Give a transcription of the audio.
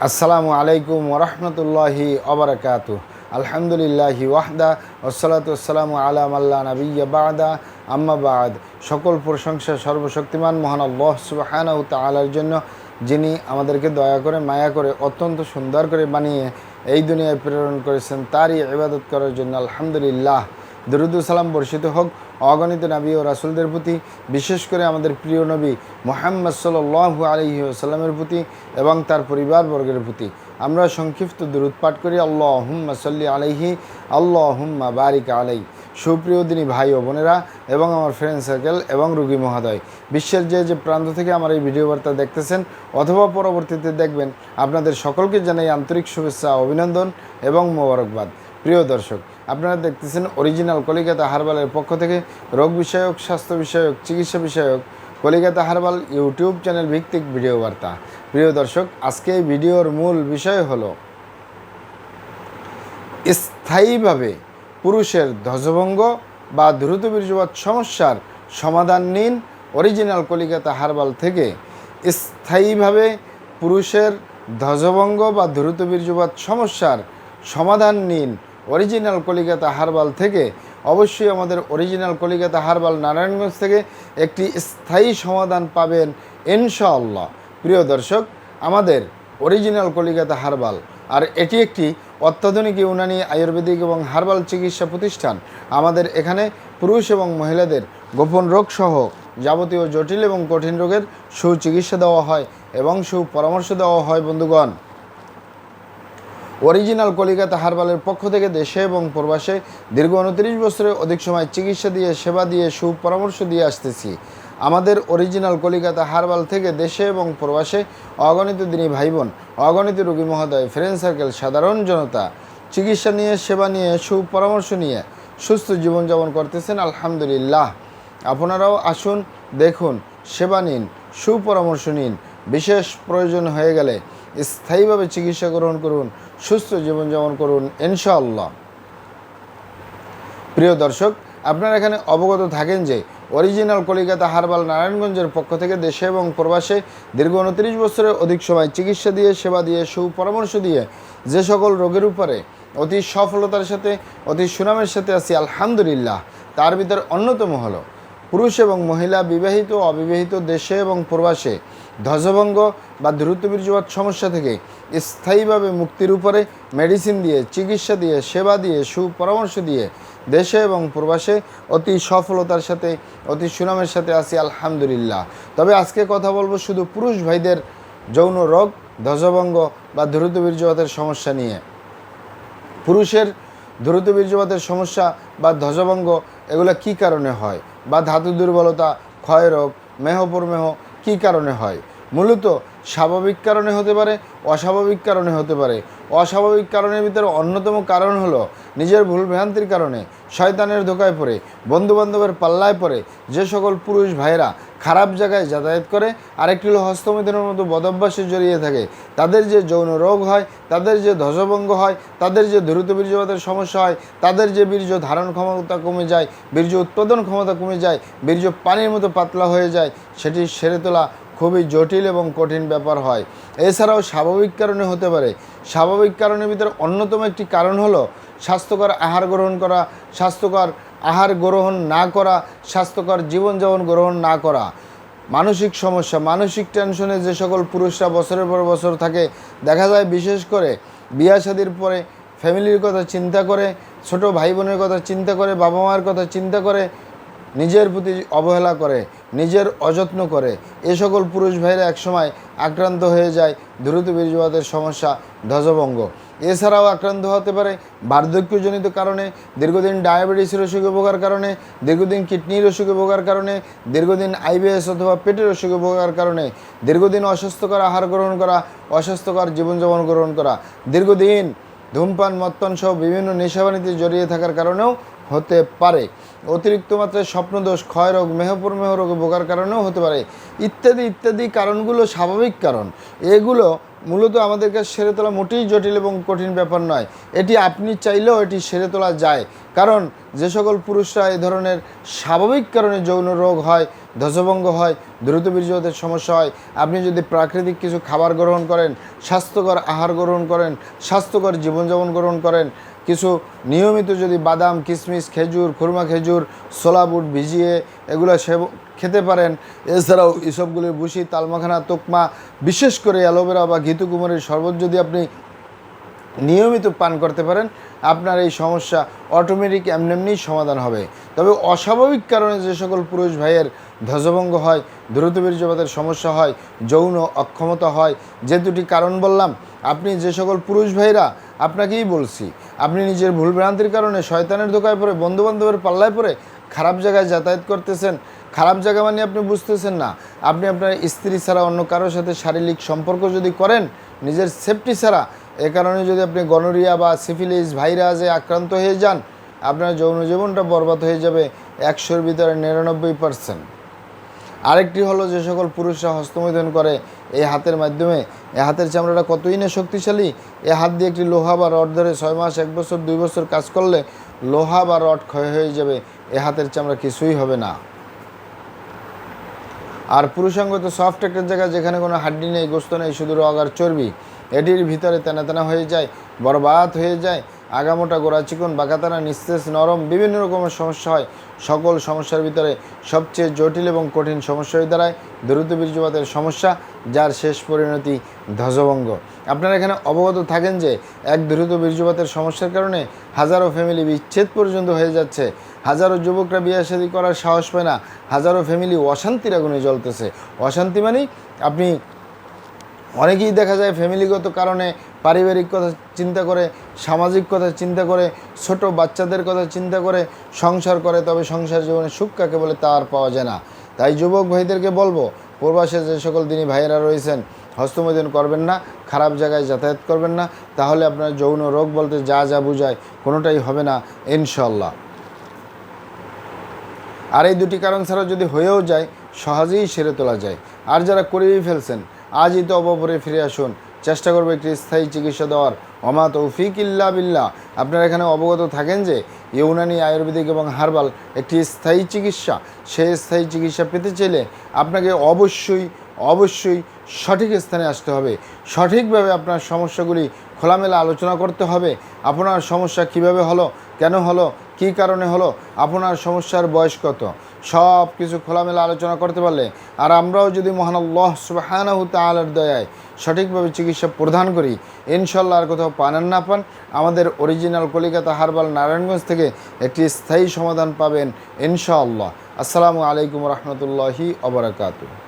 আসসালামু আলাইকুম ওরহমতুল্লাহি অবরাকাতু। আলহামদুলিল্লাহি ওয়াহদা ওসসালাতু ওয়াসসালামু আলা মাল্লা নাবিয়্যা বা'দা আম্মা বা'দ। সকল প্রশংসা সর্বশক্তিমান মহান আল্লাহ সুবহানাহু তাআলার জন্য, যিনি আমাদেরকে দয়া করে মায়া করে অত্যন্ত সুন্দর করে বানিয়ে এই দুনিয়ায় প্রেরণ করেছেন তারই ইবাদত করার জন্য আলহামদুলিল্লাহ। দরুদ ও সালাম বর্ষিত হোক অগণিত নবী ও রাসূলদের প্রতি, বিশেষ করে আমাদের প্রিয় নবী মুহাম্মদ সাল্লাল্লাহু আলাইহি ওয়াসাল্লামের প্রতি এবং তার পরিবারবর্গের প্রতি। আমরা সংক্ষিপ্ত দরুদ পাঠ করি, আল্লাহুম্মা সাল্লি আলাইহি আল্লাহুম্মা বারিক আলাই। সুপ্রিয় দিনী ভাই ও বোনেরা এবং আমার ফ্রেন্ড সার্কেল এবং রোগী মহোদয়, বিশ্বের যে প্রান্ত থেকে আমার এই ভিডিও বার্তা দেখতেছেন অথবা পরবর্তীতে দেখবেন, আপনাদের সকলকে জানাই আন্তরিক শুভেচ্ছা, অভিনন্দন এবং মোবারকবাদ। প্রিয় দর্শক, আপনারা দেখতেছেন অরিজিনাল কলিকাতা হার্বালের পক্ষ থেকে রোগ বিষয়ক, স্বাস্থ্য বিষয়ক, চিকিৎসা বিষয়ক কলিকাতা হার্বাল ইউটিউব চ্যানেল ভিত্তিক ভিডিও বার্তা। প্রিয় দর্শক, আজকে এই ভিডিওর মূল বিষয় হলো স্থায়ীভাবে পুরুষের ধ্বজভঙ্গ বা দ্রুত বীর্যপাত সমস্যার সমাধান নিন অরিজিনাল কলিকাতা হার্বাল থেকে। স্থায়ীভাবে পুরুষের ধ্বজভঙ্গ বা দ্রুত বীর্যপাত সমস্যার সমাধান নিন অরিজিনাল কলিকাতা হার্বাল থেকে। অবশ্যই আমাদের অরিজিনাল কলিকাতা হার্বাল নারায়ণগঞ্জ থেকে একটি স্থায়ী সমাধান পাবেন ইনশাআল্লাহ। প্রিয় দর্শক, আমাদের অরিজিনাল কলিকাতা হার্বাল আর এটি একটি অত্যাধুনিক ইউনানি, আয়ুর্বেদিক এবং হার্বাল চিকিৎসা প্রতিষ্ঠান। আমাদের এখানে পুরুষ এবং মহিলাদের গোপন রোগ সহ যাবতীয় জটিল এবং কঠিন রোগের সুচিকিৎসা দেওয়া হয় এবং সুপরামর্শ দেওয়া হয়। বন্ধুগণ, অরিজিনাল কলিকাতা হার্বালের পক্ষ থেকে দেশে এবং প্রবাসে দীর্ঘ 29 বছরের অধিক সময় চিকিৎসা দিয়ে, সেবা দিয়ে, সুপরামর্শ দিয়ে আসতেছি। আমাদের অরিজিনাল কলিকাতা হার্বাল থেকে দেশে এবং প্রবাসে অগণিত দিনী ভাই বোন, অগণিত রোগী মহোদয়, ফ্রেন্ড সার্কেল, সাধারণ জনতা চিকিৎসা নিয়ে, সেবা নিয়ে, সুপরামর্শ নিয়ে সুস্থ জীবনযাপন করতেছেন আলহামদুলিল্লাহ। আপনারাও আসুন, দেখুন, সেবা নিন, সুপরামর্শ নিন। বিশেষ প্রয়োজন হয়ে গেলে স্থায়ীভাবে চিকিৎসা গ্রহণ করুন, সুস্থ জীবনযাপন করুন ইনশাআল্লাহ। প্রিয় দর্শক, আপনারা এখানে অবগত থাকেন যে অরিজিনাল কলিকাতা হার্বাল নারায়ণগঞ্জের পক্ষ থেকে দেশে এবং প্রবাসে দীর্ঘ 29 বছরের অধিক সময় চিকিৎসা দিয়ে, সেবা দিয়ে, সুপরামর্শ দিয়ে যে সকল রোগের উপরে অতি সফলতার সাথে, অতি সুনামের সাথে আছি আলহামদুলিল্লাহ, তার ভিতর অন্যতম হলো পুরুষ এবং মহিলা, বিবাহিত ও অবিবাহিত, দেশে এবং প্রবাসে ধ্বজভঙ্গ বা দ্রুত বীর্যপাত সমস্যা থেকে স্থায়ীভাবে মুক্তির উপরে মেডিসিন দিয়ে, চিকিৎসা দিয়ে, সেবা দিয়ে, সুপরামর্শ দিয়ে দেশে এবং প্রবাসে অতি সফলতার সাথে, অতি সুনামের সাথে আছি আলহামদুলিল্লাহ। তবে আজকে কথা বলবো শুধু পুরুষ ভাইদের যৌন রোগ, ধ্বজভঙ্গ বা দ্রুত বীর্যপাতের সমস্যা নিয়ে। পুরুষের দ্রুত বীর্যপাতের সমস্যা বা ধ্বজভঙ্গ এগুলো কী কারণে হয়, বা ধাতু দুর্বলতা, ক্ষয় রোগ, মেহপ্রমেহ কী কারণে হয়? মূলত স্বাভাবিক কারণে হতে পারে, অস্বাভাবিক কারণে হতে পারে। অস্বাভাবিক কারণের ভিতরে অন্যতম কারণ হলো নিজের ভুল ভ্রান্তির কারণে, শয়তানের ধোকায় পড়ে, বন্ধুবান্ধবের পাল্লায় পড়ে যে সকল পুরুষ ভাইরা খারাপ জায়গায় যাতায়াত করে, আরেকটি হলো হস্তমিথুনের মতো বদভ্যাসে জড়িয়ে থাকে, তাদের যে যৌন রোগ হয়, তাদের যে ধ্বজভঙ্গ হয়, তাদের যে দ্রুত বীর্যপাতের সমস্যা হয়, তাদের যে বীর্য ধারণ ক্ষমতা কমে যায়, বীর্য উৎপাদন ক্ষমতা কমে যায়, বীর্য পানির মতো পাতলা হয়ে যায়, সেটি সেরে তোলা খুবই জটিল এবং কঠিন ব্যাপার হয়। এছাড়াও স্বাভাবিক কারণে হতে পারে। স্বাভাবিক কারণের ভিতরে অন্যতম একটি কারণ হলো স্বাস্থ্যকর আহার গ্রহণ করা, স্বাস্থ্যকর আহার গ্রহণ না করা, স্বাস্থ্যকর জীবনযাপন গ্রহণ না করা। মানসিক সমস্যা, মানসিক টেনশনে যে সকল পুরুষরা বছরের পর বছর থাকে, দেখা যায় বিশেষ করে বিয়ে শাদীর পরে ফ্যামিলির কথা চিন্তা করে, ছোট ভাই বোনের কথা চিন্তা করে, বাবা মায়ের কথা চিন্তা করে, নিজের প্রতি অবহেলা করে, নিজের অযত্ন করে, এ সকল পুরুষ ভাইরা একসময় আক্রান্ত হয়ে যায় দ্রুত বীর্যপাতের সমস্যা, ধ্বজভঙ্গ। এছাড়াও আক্রান্ত হতে পারে বার্ধক্যজনিত কারণে, দীর্ঘদিন ডায়াবেটিসের অসুখে ভোগার কারণে, দীর্ঘদিন কিডনির অসুখে ভোগার কারণে, দীর্ঘদিন আইবিএস অথবা পেটের অসুখে ভোগার কারণে, দীর্ঘদিন অস্বাস্থ্যকর আহার গ্রহণ করা, অস্বাস্থ্যকর জীবনযাপন গ্রহণ করা, দীর্ঘদিন ধূমপান, মদ্যপান সহ বিভিন্ন নেশাবানিতে জড়িয়ে থাকার কারণেও হতে পারে। অতিরিক্ত মাত্রায় স্বপ্নদোষ, ক্ষয় রোগ, মেহপ্রমেহ রোগে ভোগার কারণেও হতে পারে। ইত্যাদি ইত্যাদি কারণগুলো স্বাভাবিক কারণ। এগুলো মূলত আমাদের কাছে সেরে তোলা মোটেই জটিল এবং কঠিন ব্যাপার নয়। এটি আপনি চাইলেও এটি সেরে তোলা যায়। কারণ যে সকল পুরুষরা এই ধরনের স্বাভাবিক কারণে যৌন রোগ হয়, ধ্বজভঙ্গ হয়, দ্রুত বীর্যপাতের সমস্যা হয়, আপনি যদি প্রাকৃতিক কিছু খাবার গ্রহণ করেন, স্বাস্থ্যকর আহার গ্রহণ করেন, স্বাস্থ্যকর জীবনযাপন গ্রহণ করেন, কিছু নিয়মিত যদি বাদাম, কিশমিশ, খেজুর, খুরমা খেজুর, ছোলা বুট ভিজিয়ে এগুলো খেতে পারেন, এছাড়াও এসবগুলির ভুসি, তালমাখানা, তোকমা, বিশেষ করে অ্যালোভেরা বা ঘিতুকুমারীর শরবত যদি আপনি নিয়মিত পান করতে পারেন, আপনার এই সমস্যা অটোমেটিক এমনিই সমাধান হবে। তবে অস্বাভাবিক কারণে যে সকল পুরুষ ভাইয়ের ধ্বজভঙ্গ হয়, দ্রুত বীর্যপাতের সমস্যা হয়, যৌন অক্ষমতা হয়, যে দুটি কারণ বললাম, আপনি যে সকল পুরুষ ভাইরা, আপনাকেই বলছি, আপনি নিজের ভুলভ্রান্তির কারণে শয়তানের ধোকায় পড়ে, বন্ধুবান্ধবের পাল্লায় পড়ে খারাপ জায়গায় যাতায়াত করতেছেন। খারাপ জায়গা মানে আপনি বুঝতেছেন না, আপনি আপনার স্ত্রী ছাড়া অন্য কারোর সাথে শারীরিক সম্পর্ক যদি করেন নিজের সেফটি ছাড়া, এ কারণে যদি আপনি গনোরিয়া বা সিফিলিস ভাইরাসে আক্রান্ত হয়ে যান, আপনার যৌন জীবনটা বরবাদ হয়ে যাবে 100-র ভিতরে 99%। আরেকটি হলো যে সকল পুরুষরা হস্তমৈথুন করে এই হাতের মাধ্যমে, এই হাতের চামড়াটা কতই না শক্তিশালী, এ হাত দিয়ে একটি লোহা বা রড ধরে 6 মাস, 1 বছর, 2 বছর কাজ করলে লোহা বা রড ক্ষয় হয়ে যাবে, এ হাতের চামড়া কিছুই হবে না। আর পুরুষাঙ্গ তো সফট একটা জায়গা, যেখানে কোনো হাড্ডি নেই, গোস্ত নেই, শুধু রগ আর চর্বি, এটির ভিতরে তেনা তেনা হয়ে যায়, বরবাদ হয়ে যায়, আগামোটা, গোড়া চিকন, বাঁকাতানা, নিস্তেজ, নরম, বিভিন্ন রকমের সমস্যা হয়। সকল সমস্যার ভিতরে সবচেয়ে জটিল এবং কঠিন সমস্যা হয়ে দাঁড়ায় দ্রুত বীর্যপাতের সমস্যা, যার শেষ পরিণতি ধ্বজভঙ্গ। আপনারা এখানে অবগত থাকেন যে এক দ্রুত বীর্যপাতের সমস্যার কারণে হাজারো ফ্যামিলি বিচ্ছেদ পর্যন্ত হয়ে যাচ্ছে, হাজারো যুবকরা বিয়ে শাদী করার সাহস পায় না, হাজারো ফ্যামিলি অশান্তির আগুনে জ্বলতেছে। অশান্তি মানেই আপনি অনেকেই দেখা যায় ফ্যামিলিগত কারণে পারিবারিক কথা চিন্তা করে, সামাজিক কথা চিন্তা করে, ছোট বাচ্চাদের কথা চিন্তা করে সংসার করে, তবে সংসার জীবনে সুখ কাকে বলে তা আর পাওয়া যায় না। তাই যুবক ভাইদেরকে বলবো, প্রবাসে যে সকল দিনী ভাইয়েরা রয়েছেন, হস্তমৈথুন করবেন না, খারাপ জায়গায় যাতায়াত করবেন না, তাহলে আপনার যৌন রোগ বলতে যা যা বুঝায় কোনোটাই হবে না ইনশাল্লাহ। আর এই দুটি কারণ ছাড়া যদি হয়েও যায়, সহজেই সেরে তোলা যায়। আর যারা করেই ফেলছেন, আজই তো অবপরে ফিরে আসুন, চেষ্টা করবে একটি স্থায়ী চিকিৎসা দেওয়ার। অমা তৌফিক ইল্লা বিল্লাহ। আপনারা এখানে অবগত থাকেন যে ইউনানি, আয়ুর্বেদিক এবং হার্বাল একটি স্থায়ী চিকিৎসা। সেই স্থায়ী চিকিৎসা পেতে চাইলে আপনাকে অবশ্যই সঠিক স্থানে আসতে হবে। সঠিকভাবে আপনার সমস্যাগুলি খোলামেলা আলোচনা করতে হবে। আপনার সমস্যা কিভাবে হলো, কেন হলো, কী কারণে হলো, আপনার সমস্যার বয়স কত, সব কিছু খোলামেলা আলোচনা করতে পারলে, আর আমরাও যদি মহান আল্লাহ সুবহানাহু তাআলার দয়ায় সঠিকভাবে চিকিৎসা প্রদান করি, ইনশাল্লাহ আর কোথাও পান আর না পান, আমাদের অরিজিনাল কলিকাতা হার্বাল নারায়ণগঞ্জ থেকে একটি স্থায়ী সমাধান পাবেন ইনশাআল্লাহ। আসসালামু আলাইকুম রহমতুল্লাহি ওয়া বারাকাতুহু।